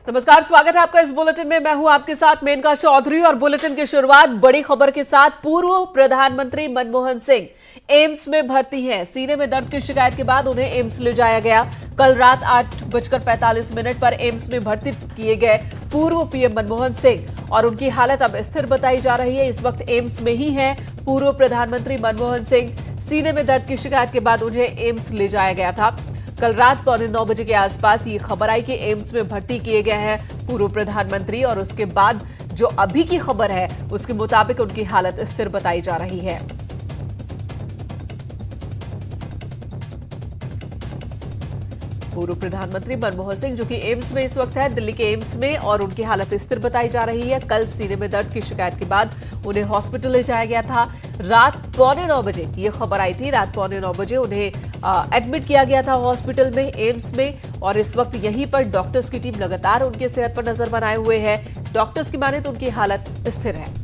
नमस्कार, स्वागत है आपका इस बुलेटिन में। मैं हूं आपके साथ मेनका चौधरी और बुलेटिन की शुरुआत बड़ी खबर के साथ। पूर्व प्रधानमंत्री मनमोहन सिंह एम्स में भर्ती हैं। सीने में दर्द की शिकायत के बाद उन्हें एम्स ले जाया गया। कल रात 8:45 पर एम्स में भर्ती किए गए पूर्व पीएम मनमोहन सिंह और उनकी हालत अब स्थिर बताई जा रही है। इस वक्त एम्स में ही है पूर्व प्रधानमंत्री मनमोहन सिंह। सीने में दर्द की शिकायत के बाद उन्हें एम्स ले जाया गया था। कल रात 9:15 बजे के आसपास ये खबर आई कि एम्स में भर्ती किए गए हैं पूर्व प्रधानमंत्री और उसके बाद जो अभी की खबर है उसके मुताबिक उनकी हालत स्थिर बताई जा रही है। पूर्व प्रधानमंत्री मनमोहन सिंह जो कि एम्स में इस वक्त है, दिल्ली के एम्स में, और उनकी हालत स्थिर बताई जा रही है। कल सीने में दर्द की शिकायत के बाद उन्हें हॉस्पिटल ले जाया गया था। रात 9:15 बजे ये खबर आई थी। रात 9:15 बजे उन्हें एडमिट किया गया था हॉस्पिटल में, एम्स में, और इस वक्त यहीं पर डॉक्टर्स की टीम लगातार उनके सेहत पर नजर बनाए हुए है। डॉक्टर्स की माने तो उनकी हालत स्थिर है।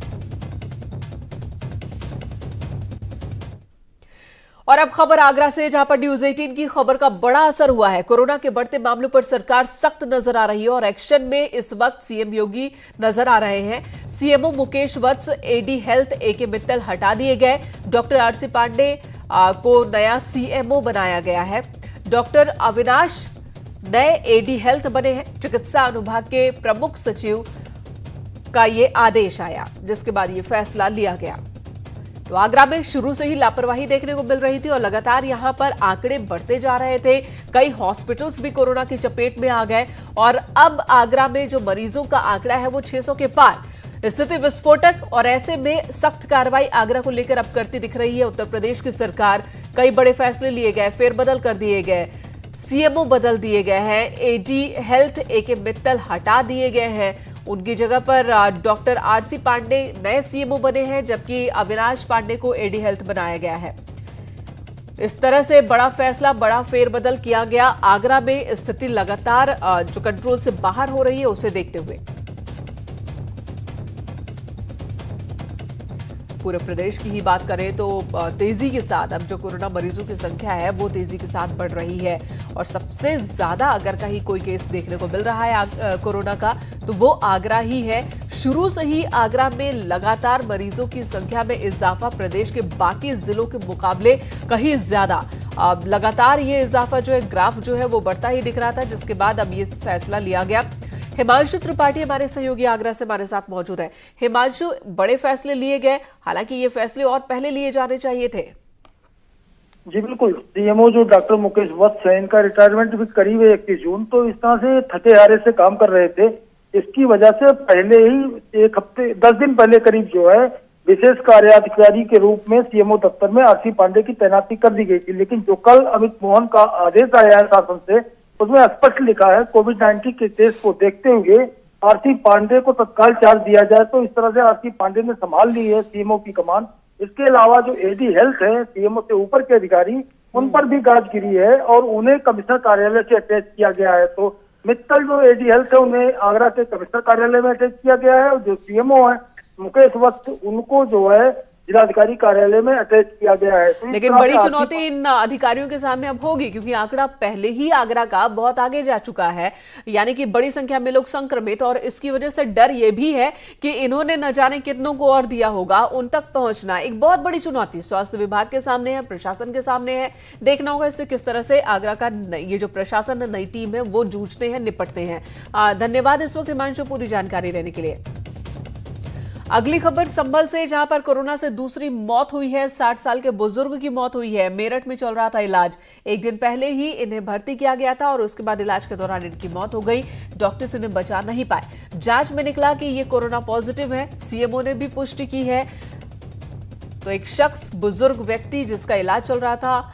और अब खबर आगरा से, जहां पर न्यूज 18 की खबर का बड़ा असर हुआ है। कोरोना के बढ़ते मामलों पर सरकार सख्त नजर आ रही है और एक्शन में इस वक्त सीएम योगी नजर आ रहे हैं। सीएमओ मुकेश वत्स, एडी हेल्थ एके मित्तल हटा दिए गए। डॉक्टर आरसी पांडे को नया सीएमओ बनाया गया है। डॉक्टर अविनाश नए एडी हेल्थ बने हैं। चिकित्सा अनुभाग के प्रमुख सचिव का ये आदेश आया, जिसके बाद ये फैसला लिया गया। तो आगरा में शुरू से ही लापरवाही देखने को मिल रही थी और लगातार यहां पर आंकड़े बढ़ते जा रहे थे। कई हॉस्पिटल्स भी कोरोना की चपेट में आ गए और अब आगरा में जो मरीजों का आंकड़ा है वो 600 के पार। स्थिति विस्फोटक, और ऐसे में सख्त कार्रवाई आगरा को लेकर अब करती दिख रही है उत्तर प्रदेश की सरकार। कई बड़े फैसले लिए गए, फेरबदल कर दिए गए, सीएमओ बदल दिए गए हैं, एडी हेल्थ एके मित्तल हटा दिए गए हैं। उनकी जगह पर डॉक्टर आरसी पांडे नए सीएमओ बने हैं, जबकि अविनाश पांडे को एडी हेल्थ बनाया गया है। इस तरह से बड़ा फैसला, बड़ा फेरबदल किया गया। आगरा में स्थिति लगातार जो कंट्रोल से बाहर हो रही है उसे देखते हुए पूरे प्रदेश की ही बात करें तो तेजी के साथ अब जो कोरोना मरीजों की संख्या है वो तेजी के साथ बढ़ रही है और सबसे ज्यादा अगर कहीं कोई केस देखने को मिल रहा है कोरोना का तो वो आगरा ही है। शुरू से ही आगरा में लगातार मरीजों की संख्या में इजाफा प्रदेश के बाकी जिलों के मुकाबले कहीं ज्यादा। लगातार ये इजाफा जो है, ग्राफ जो है वो बढ़ता ही दिख रहा था, जिसके बाद अब ये फैसला लिया गया। हिमांशु त्रिपाठी हमारे सहयोगी आगरा से हमारे साथ मौजूद है। हिमांशु, बड़े फैसले लिए गए, हालांकि ये फैसले और पहले लिए जाने चाहिए थे। जी बिल्कुल। सीएमओ जो डॉक्टर मुकेश वत्स है, इनका रिटायरमेंट भी करीब है 31 जून। तो इस तरह से थके हारे से काम कर रहे थे। इसकी वजह से पहले ही 1 हफ्ते 10 दिन पहले करीब जो है विशेष कार्याधिकारी के रूप में सीएमओ दफ्तर में आरसी पांडे की तैनाती कर दी गई थी। लेकिन जो कल अमित मोहन का आदेश आया है शासन से, उसमें स्पष्ट लिखा है कोविड-19 के केस को देखते हुए आरसी पांडे को तत्काल चार्ज दिया जाए। तो इस तरह से आरसी पांडे ने संभाल ली है सीएमओ की कमान। इसके अलावा जो एडी हेल्थ है, सीएमओ से ऊपर के अधिकारी, उन पर भी गाज गिरी है और उन्हें कमिश्नर कार्यालय से अटैच किया गया है। तो मित्तल जो एडी हेल्थ है उन्हें आगरा के कमिश्नर कार्यालय में अटैच किया गया है और जो सीएमओ है मुकेश वत्स, उनको जो है जिलाधिकारी कार्यालय में अटैच किया गया है। तो लेकिन बड़ी चुनौती इन अधिकारियों के सामने अब होगी, क्योंकि आंकड़ा पहले ही आगरा का बहुत आगे जा चुका है, यानी कि बड़ी संख्या में लोग संक्रमित, और इसकी वजह से डर यह भी है कि इन्होंने न जाने कितनों को और दिया होगा। उन तक पहुंचना एक बहुत बड़ी चुनौती स्वास्थ्य विभाग के सामने है, प्रशासन के सामने है। देखना होगा इससे किस तरह से आगरा का ये जो प्रशासन, नई टीम है, वो जूझते हैं, निपटते हैं। धन्यवाद इस वक्त हिमांशु पूरी जानकारी देने के लिए। अगली खबर संभल से, जहां पर कोरोना से दूसरी मौत हुई है। 60 साल के बुजुर्ग की मौत हुई है। मेरठ में चल रहा था इलाज। एक दिन पहले ही इन्हें भर्ती किया गया था और उसके बाद इलाज के दौरान इनकी मौत हो गई। डॉक्टर्स इन्हें बचा नहीं पाए। जांच में निकला कि ये कोरोना पॉजिटिव है। सीएमओ ने भी पुष्टि की है। तो एक शख्स, बुजुर्ग व्यक्ति जिसका इलाज चल रहा था,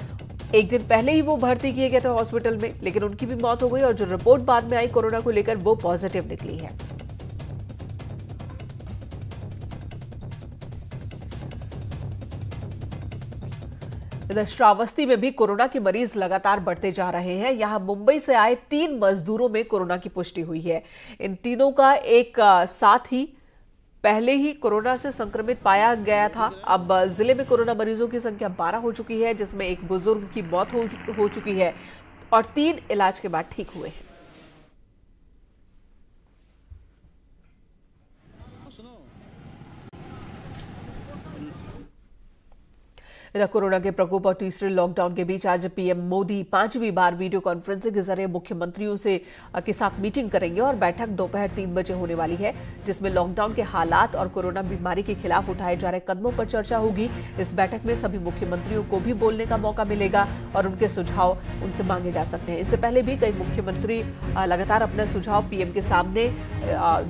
एक दिन पहले ही वो भर्ती किए गए थे हॉस्पिटल में, लेकिन उनकी भी मौत हो गई और जो रिपोर्ट बाद में आई कोरोना को लेकर वो पॉजिटिव निकली है। इधर श्रावस्ती में भी कोरोना के मरीज लगातार बढ़ते जा रहे हैं। यहां मुंबई से आए 3 मजदूरों में कोरोना की पुष्टि हुई है। इन तीनों का एक साथ ही पहले ही कोरोना से संक्रमित पाया गया था। अब जिले में कोरोना मरीजों की संख्या 12 हो चुकी है, जिसमें एक बुजुर्ग की मौत हो चुकी है और 3 इलाज के बाद ठीक हुए हैं। इधर कोरोना के प्रकोप और तीसरे लॉकडाउन के बीच आज पीएम मोदी 5वीं बार वीडियो कॉन्फ्रेंसिंग के जरिए मुख्यमंत्रियों के साथ मीटिंग करेंगे और बैठक दोपहर 3 बजे होने वाली है, जिसमें लॉकडाउन के हालात और कोरोना बीमारी के खिलाफ उठाए जा रहे कदमों पर चर्चा होगी। इस बैठक में सभी मुख्यमंत्रियों को भी बोलने का मौका मिलेगा और उनके सुझाव उनसे मांगे जा सकते हैं। इससे पहले भी कई मुख्यमंत्री लगातार अपने सुझाव पीएम के सामने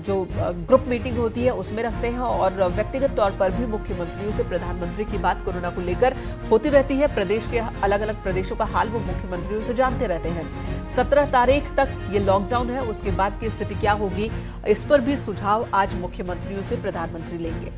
जो ग्रुप मीटिंग होती है उसमें रखते हैं और व्यक्तिगत तौर पर भी मुख्यमंत्रियों से प्रधानमंत्री की बात कोरोना को लेकर होती रहती है। प्रदेश के अलग अलग प्रदेशों का हाल वो मुख्यमंत्रियों से जानते रहते हैं। 17 तारीख तक ये लॉकडाउन है, उसके बाद की स्थिति क्या होगी, इस पर भी सुझाव आज मुख्यमंत्रियों से प्रधानमंत्री लेंगे।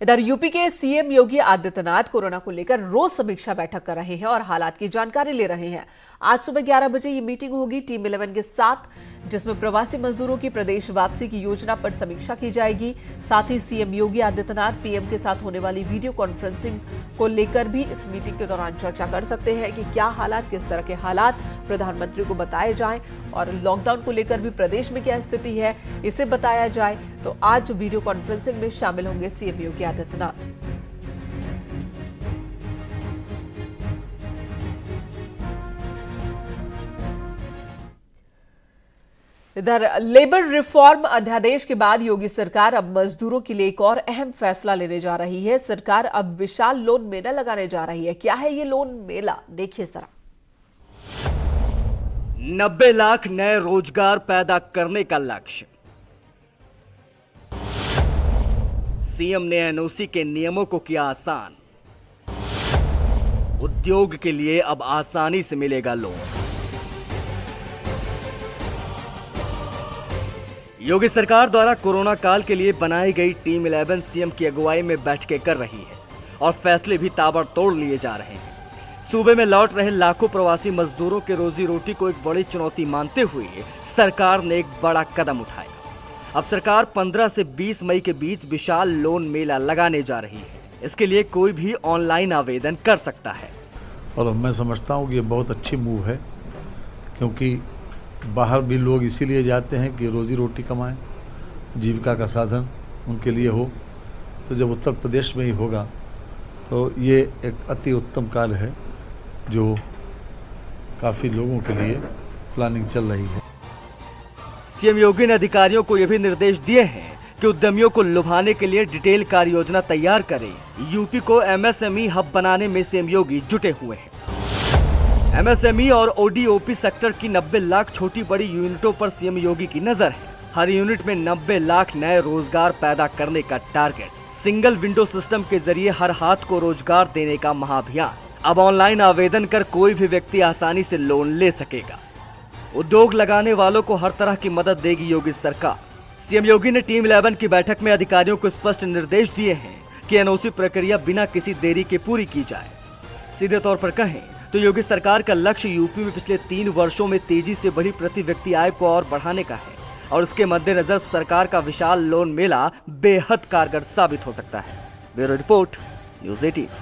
इधर यूपी के सीएम योगी आदित्यनाथ कोरोना को लेकर रोज समीक्षा बैठक कर रहे हैं और हालात की जानकारी ले रहे हैं। आज सुबह 11 बजे ये मीटिंग होगी टीम 11 के साथ, जिसमें प्रवासी मजदूरों की प्रदेश वापसी की योजना पर समीक्षा की जाएगी। साथ ही सीएम योगी आदित्यनाथ पीएम के साथ होने वाली वीडियो कॉन्फ्रेंसिंग को लेकर भी इस मीटिंग के दौरान चर्चा कर सकते हैं कि क्या हालात, किस तरह के हालात प्रधानमंत्री को बताए जाएं और लॉकडाउन को लेकर भी प्रदेश में क्या स्थिति है इसे बताया जाए। तो आज वीडियो कॉन्फ्रेंसिंग में शामिल होंगे सीएम योगी आदित्यनाथ। इधर लेबर रिफॉर्म अध्यादेश के बाद योगी सरकार अब मजदूरों के लिए एक और अहम फैसला लेने जा रही है। सरकार अब विशाल लोन मेला लगाने जा रही है। क्या है ये लोन मेला, देखिए जरा। 90 लाख नए रोजगार पैदा करने का लक्ष्य। सीएम ने एनओसी के नियमों को किया आसान। उद्योग के लिए अब आसानी से मिलेगा लोन। योगी सरकार द्वारा कोरोना काल के लिए बनाई गई टीम 11 सीएम की अगुवाई में बैठकें कर रही है और फैसले भी ताबड़तोड़ लिए जा रहे हैं। सूबे में लौट रहे लाखों प्रवासी मजदूरों के रोजी रोटी को एक बड़ी चुनौती मानते हुए सरकार ने एक बड़ा कदम उठाया। अब सरकार 15 से 20 मई के बीच विशाल लोन मेला लगाने जा रही है। इसके लिए कोई भी ऑनलाइन आवेदन कर सकता है। और मैं समझता हूँ कि ये बहुत अच्छी मूव है, क्योंकि बाहर भी लोग इसीलिए जाते हैं कि रोजी रोटी कमाएं, जीविका का साधन उनके लिए हो। तो जब उत्तर प्रदेश में ही होगा तो ये एक अति उत्तम कार्य है जो काफ़ी लोगों के लिए प्लानिंग चल रही है। सीएम योगी ने अधिकारियों को यह भी निर्देश दिए हैं कि उद्यमियों को लुभाने के लिए डिटेल कार्य योजना तैयार करें। यूपी को एमएसएमई हब बनाने में सीएम योगी जुटे हुए हैं। एमएसएमई और ओडीओपी सेक्टर की 90 लाख छोटी बड़ी यूनिटों पर सीएम योगी की नजर है। हर यूनिट में 90 लाख नए रोजगार पैदा करने का टारगेट। सिंगल विंडो सिस्टम के जरिए हर हाथ को रोजगार देने का महाअभियान। अब ऑनलाइन आवेदन कर कोई भी व्यक्ति आसानी से लोन ले सकेगा। उद्योग लगाने वालों को हर तरह की मदद देगी योगी सरकार। सीएम योगी ने टीम 11 की बैठक में अधिकारियों को स्पष्ट निर्देश दिए हैं कि एनओसी प्रक्रिया बिना किसी देरी के पूरी की जाए। सीधे तौर पर कहें तो योगी सरकार का लक्ष्य यूपी में पिछले 3 वर्षों में तेजी से बढ़ी प्रति व्यक्ति आय को और बढ़ाने का है और इसके मद्देनजर सरकार का विशाल लोन मेला बेहद कारगर साबित हो सकता है। Bureau report, news 18।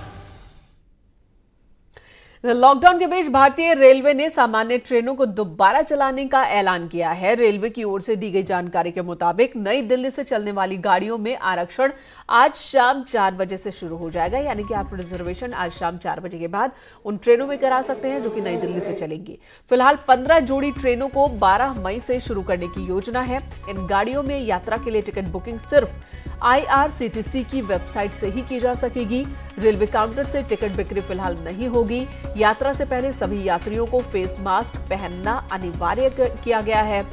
लॉकडाउन के बीच भारतीय रेलवे ने सामान्य ट्रेनों को दोबारा चलाने का ऐलान किया है। रेलवे की ओर से दी गई जानकारी के मुताबिक नई दिल्ली से चलने वाली गाड़ियों में आरक्षण आज शाम 4 बजे से शुरू हो जाएगा, यानी कि आप रिजर्वेशन आज शाम 4 बजे के बाद उन ट्रेनों में करा सकते हैं जो कि नई दिल्ली से चलेंगी। फिलहाल 15 जोड़ी ट्रेनों को 12 मई से शुरू करने की योजना है। इन गाड़ियों में यात्रा के लिए टिकट बुकिंग सिर्फ IRCTC की वेबसाइट से ही की जा सकेगी। रेलवे काउंटर से टिकट बिक्री फिलहाल नहीं होगी। यात्रा से पहले सभी यात्रियों को फेस मास्क पहनना अनिवार्य किया गया है।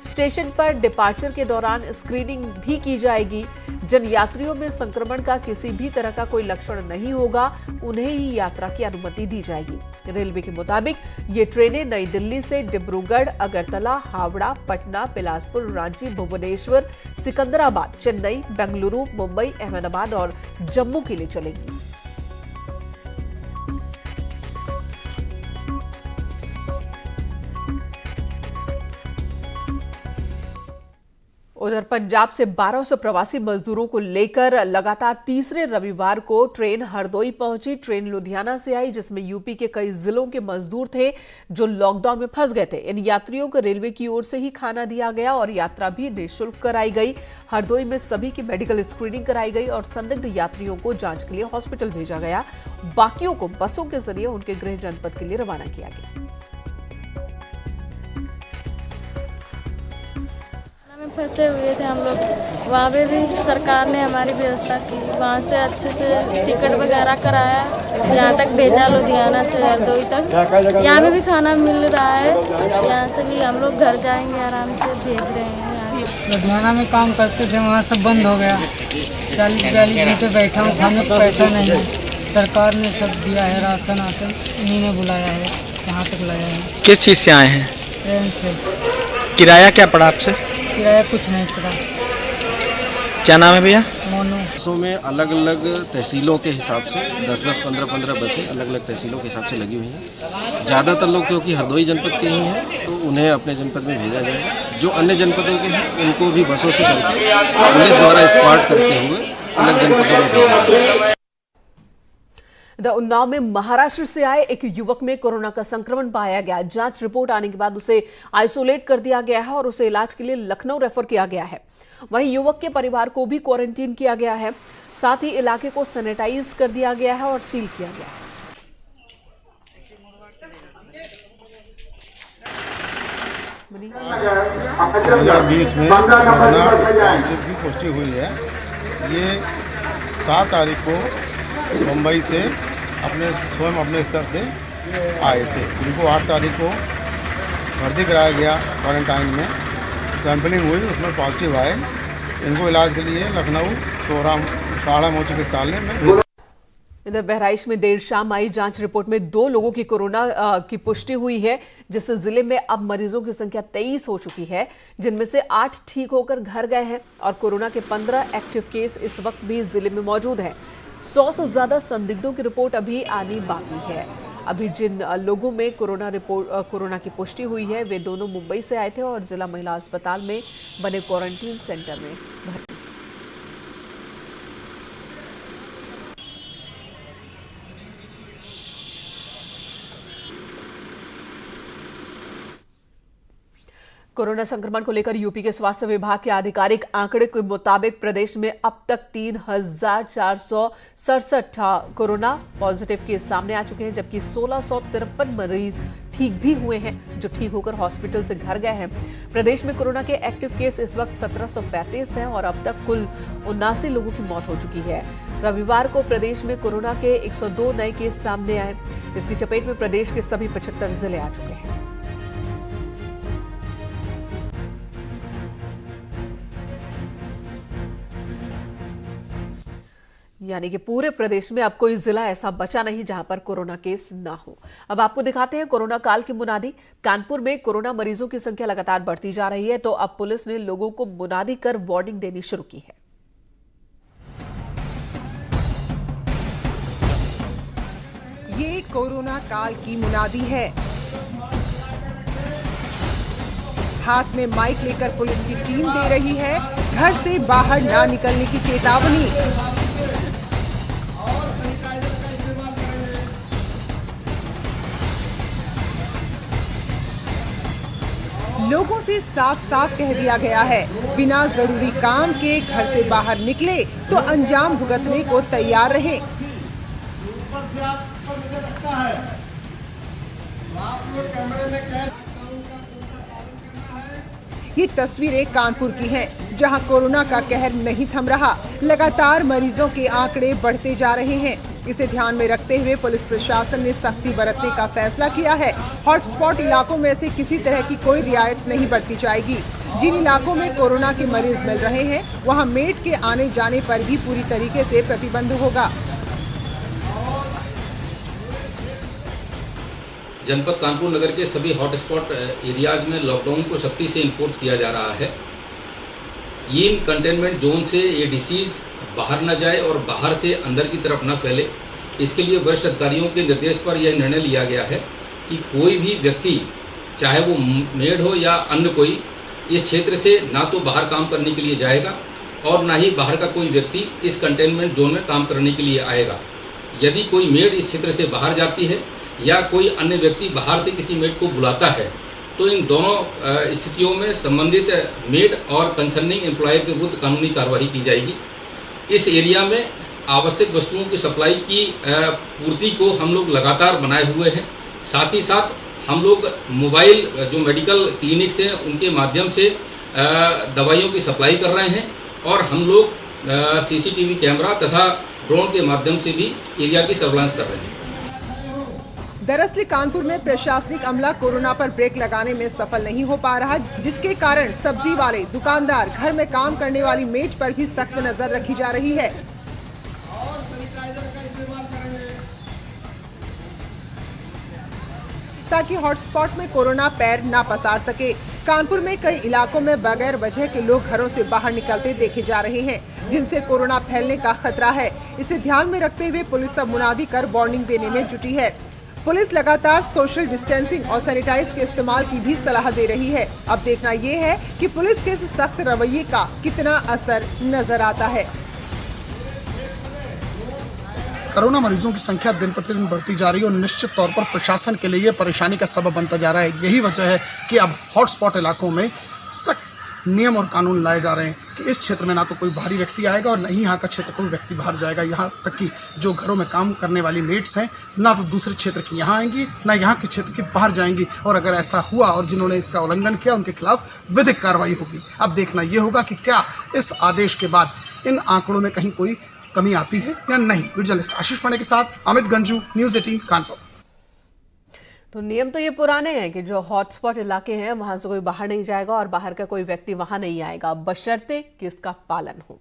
स्टेशन पर डिपार्चर के दौरान स्क्रीनिंग भी की जाएगी। जिन यात्रियों में संक्रमण का किसी भी तरह का कोई लक्षण नहीं होगा उन्हें ही यात्रा की अनुमति दी जाएगी। रेलवे के मुताबिक ये ट्रेनें नई दिल्ली से डिब्रूगढ़, अगरतला, हावड़ा, पटना, बिलासपुर, रांची, भुवनेश्वर, सिकंदराबाद, चेन्नई, बेंगलुरु, मुंबई, अहमदाबाद और जम्मू के लिए चलेंगी। उधर पंजाब से 1200 प्रवासी मजदूरों को लेकर लगातार तीसरे रविवार को ट्रेन हरदोई पहुंची। ट्रेन लुधियाना से आई, जिसमें यूपी के कई जिलों के मजदूर थे जो लॉकडाउन में फंस गए थे। इन यात्रियों को रेलवे की ओर से ही खाना दिया गया और यात्रा भी निःशुल्क कराई गई। हरदोई में सभी की मेडिकल स्क्रीनिंग कराई गई और संदिग्ध यात्रियों को जांच के लिए हॉस्पिटल भेजा गया। बाकियों को बसों के जरिए उनके गृह जनपद के लिए रवाना किया गया। फंसे हुए थे हम लोग, वहाँ पे भी सरकार ने हमारी व्यवस्था की, वहाँ से अच्छे से टिकट वगैरह कराया, यहाँ तक भेजा लुधियाना से हरदोई तक। यहाँ पे भी खाना मिल रहा है, यहाँ से भी हम लोग घर जाएंगे आराम से, भेज रहे हैं यहाँ से। लुधियाना में काम करते थे, वहाँ सब बंद हो गया। 40-42 घंटे बैठा हूँ, खाने को पैसा नहीं है। सरकार ने सब दिया है, राशन आसन इन्हीं ने बुलाया है, यहाँ तक लाया है। किस चीज़ से आए हैं? ट्रेन से। किराया क्या पड़ा आपसे? किराया कुछ नहीं पड़ा। क्या नाम है भैया? मोनू। बसों में अलग अलग तहसीलों के हिसाब से 10-10, 15-15 बसें अलग अलग तहसीलों के हिसाब से लगी हुई हैं। ज़्यादातर लोग क्योंकि हरदोई जनपद के ही हैं तो उन्हें अपने जनपद में भेजा जाएगा। जो अन्य जनपदों के हैं उनको भी बसों से करके पुलिस द्वारा स्क्वाड करते हुए अलग जनपदों में भेजा जाएगा। उन्नाव में महाराष्ट्र से आए एक युवक में कोरोना का संक्रमण पाया गया। जांच रिपोर्ट आने के बाद उसे आइसोलेट कर दिया गया है और उसे इलाज के लिए लखनऊ रेफर किया गया है। वहीं युवक के परिवार को भी क्वारंटीन किया गया है। साथ ही इलाके को सैनिटाइज कर दिया गया है और सील किया गया है। 2020 में कोरोना पॉजिटिव की पुष्टि हुई है। ये 7 तारीख को मुंबई से स्वयं अपने स्तर से आए थे। इनको 8 तारीख को भर्ती कराया गया क्वारंटाइन में, सैंपलिंग हुई, उसमें पॉजिटिव आए। इनको इलाज के लिए लखनऊ साड़ा चिकित्सालय में। इधर बहराइच में देर शाम आई जांच रिपोर्ट में 2 लोगों की कोरोना की पुष्टि हुई है, जिससे जिले में अब मरीजों की संख्या 23 हो चुकी है, जिनमें से 8 ठीक होकर घर गए हैं और कोरोना के 15 एक्टिव केस इस वक्त भी जिले में मौजूद हैं। 100 से ज्यादा संदिग्धों की रिपोर्ट अभी आनी बाकी है। अभी जिन लोगों में कोरोना की पुष्टि हुई है वे दोनों मुंबई से आए थे और जिला महिला अस्पताल में बने क्वारंटीन सेंटर में भर्ती। कोरोना संक्रमण को लेकर यूपी के स्वास्थ्य विभाग के आधिकारिक आंकड़े के मुताबिक प्रदेश में अब तक 3,467 कोरोना पॉजिटिव केस सामने आ चुके हैं, जबकि 1653 मरीज ठीक भी हुए हैं जो ठीक होकर हॉस्पिटल से घर गए हैं। प्रदेश में कोरोना के एक्टिव केस इस वक्त 1735 हैं और अब तक कुल 79 लोगों की मौत हो चुकी है। रविवार को प्रदेश में कोरोना के 102 नए केस सामने आए। इसकी चपेट में प्रदेश के सभी 75 जिले आ चुके हैं। यानी कि पूरे प्रदेश में अब कोई जिला ऐसा बचा नहीं जहां पर कोरोना केस ना हो। अब आपको दिखाते हैं कोरोना काल की मुनादी। कानपुर में कोरोना मरीजों की संख्या लगातार बढ़ती जा रही है, तो अब पुलिस ने लोगों को मुनादी कर वार्निंग देनी शुरू की है। ये कोरोना काल की मुनादी है। हाथ में माइक लेकर पुलिस की टीम दे रही है घर से बाहर ना निकलने की चेतावनी। लोगों से साफ साफ कह दिया गया है, बिना जरूरी काम के घर से बाहर निकले तो अंजाम भुगतने को तैयार रहें। ये तस्वीरें कानपुर की हैं, जहां कोरोना का कहर नहीं थम रहा। लगातार मरीजों के आंकड़े बढ़ते जा रहे हैं। इसे ध्यान में रखते हुए पुलिस प्रशासन ने सख्ती बरतने का फैसला किया है। हॉटस्पॉट इलाकों में से किसी तरह की कोई रियायत नहीं बरती जाएगी। जिन इलाकों में कोरोना के मरीज मिल रहे हैं वहां मेड के आने जाने पर भी पूरी तरीके से प्रतिबंध होगा। जनपद कानपुर नगर के सभी हॉटस्पॉट एरियाज में लॉकडाउन को सख्ती से इन्फोर्स किया जा रहा है। इन कंटेनमेंट जोन से ये डिसीज़ बाहर न जाए और बाहर से अंदर की तरफ न फैले, इसके लिए वरिष्ठ अधिकारियों के निर्देश पर यह निर्णय लिया गया है कि कोई भी व्यक्ति, चाहे वो मेड हो या अन्य कोई, इस क्षेत्र से ना तो बाहर काम करने के लिए जाएगा और ना ही बाहर का कोई व्यक्ति इस कंटेनमेंट जोन में काम करने के लिए आएगा। यदि कोई मेड इस क्षेत्र से बाहर जाती है या कोई अन्य व्यक्ति बाहर से किसी मेड को बुलाता है तो इन दोनों स्थितियों में संबंधित मेड और कंसर्निंग एम्प्लॉयर के विरुद्ध कानूनी कार्रवाई की जाएगी। इस एरिया में आवश्यक वस्तुओं की सप्लाई की पूर्ति को हम लोग लगातार बनाए हुए हैं। साथ ही साथ हम लोग मोबाइल जो मेडिकल क्लिनिक्स हैं उनके माध्यम से दवाइयों की सप्लाई कर रहे हैं और हम लोग सीसीटीवी कैमरा तथा ड्रोन के माध्यम से भी एरिया की सर्विलांस कर रहे हैं। दरअसल कानपुर में प्रशासनिक अमला कोरोना पर ब्रेक लगाने में सफल नहीं हो पा रहा, जिसके कारण सब्जी वाले, दुकानदार, घर में काम करने वाली मेड पर भी सख्त नजर रखी जा रही है। ताकि हॉटस्पॉट में कोरोना पैर ना पसार सके। कानपुर में कई इलाकों में बगैर वजह के लोग घरों से बाहर निकलते देखे जा रहे हैं, जिनसे कोरोना फैलने का खतरा है। इसे ध्यान में रखते हुए पुलिस अब मुनादी कर वार्निंग देने में जुटी है। पुलिस लगातार सोशल डिस्टेंसिंग और सैनिटाइज के इस्तेमाल की भी सलाह दे रही है। अब देखना ये है कि पुलिस के इस सख्त रवैये का कितना असर नजर आता है। कोरोना मरीजों की संख्या दिन प्रतिदिन बढ़ती जा रही है और निश्चित तौर पर प्रशासन के लिए ये परेशानी का सबब बनता जा रहा है। यही वजह है कि अब हॉटस्पॉट इलाकों में सख्त नियम और कानून लाए जा रहे हैं कि इस क्षेत्र में ना तो कोई बाहरी व्यक्ति आएगा और न ही यहाँ का क्षेत्र कोई व्यक्ति बाहर जाएगा। यहाँ तक कि जो घरों में काम करने वाली मेड्स हैं ना तो दूसरे क्षेत्र की यहाँ आएंगी ना यहाँ के क्षेत्र की बाहर जाएंगी, और अगर ऐसा हुआ और जिन्होंने इसका उल्लंघन किया उनके खिलाफ विधिक कार्रवाई होगी। अब देखना ये होगा कि क्या इस आदेश के बाद इन आंकड़ों में कहीं कोई कमी आती है या नहीं। जर्नलिस्ट आशीष पांडे के साथ अमित गंजू, न्यूज़ 18 कानपुर। तो नियम तो ये पुराने हैं कि जो हॉटस्पॉट इलाके हैं वहां से कोई बाहर नहीं जाएगा और बाहर का कोई व्यक्ति वहां नहीं आएगा, बशर्ते कि इसका पालन हो।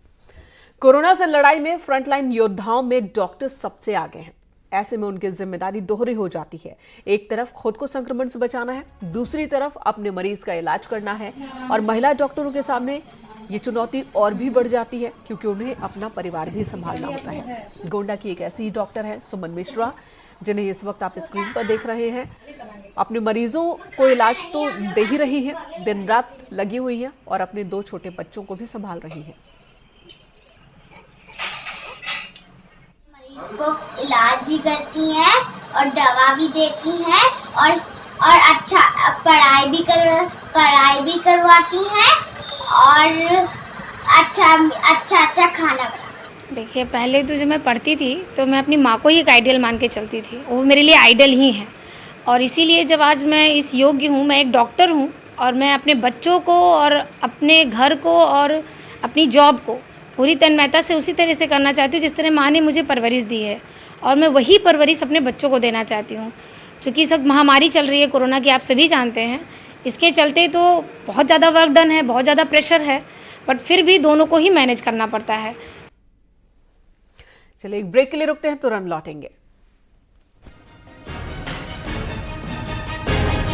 कोरोना से लड़ाई में फ्रंटलाइन योद्धाओं में डॉक्टर सबसे आगे हैं। ऐसे में उनकी जिम्मेदारी दोहरी हो जाती है। एक तरफ खुद को संक्रमण से बचाना है, दूसरी तरफ अपने मरीज का इलाज करना है। और महिला डॉक्टरों के सामने ये चुनौती और भी बढ़ जाती है क्योंकि उन्हें अपना परिवार भी संभालना होता है। गोंडा की एक ऐसी ही डॉक्टर है सुमन मिश्रा, जिन्हें इस वक्त आप स्क्रीन पर देख रहे हैं। अपने मरीजों को इलाज तो दे ही रही हैं, दिन रात लगी हुई हैं और अपने 2 छोटे बच्चों को भी संभाल रही हैं। मरीज को इलाज भी करती हैं और दवा भी देती हैं और अच्छा पढ़ाई भी करवाती हैं और अच्छा खाना। देखिए, पहले तो जब मैं पढ़ती थी तो मैं अपनी माँ को ही एक आइडियल मान के चलती थी, वो मेरे लिए आइडियल ही है। और इसीलिए जब आज मैं इस योग्य हूँ, मैं एक डॉक्टर हूँ और मैं अपने बच्चों को और अपने घर को और अपनी जॉब को पूरी तन्मयता से उसी तरह से करना चाहती हूँ जिस तरह माँ ने मुझे परवरिश दी है, और मैं वही परवरिश अपने बच्चों को देना चाहती हूँ। क्योंकि इस वक्त महामारी चल रही है कोरोना की, आप सभी जानते हैं। इसके चलते तो बहुत ज़्यादा वर्क डन है, बहुत ज़्यादा प्रेशर है, बट फिर भी दोनों को ही मैनेज करना पड़ता है। चलिए एक ब्रेक के लिए रुकते हैं, तुरंत लौटेंगे।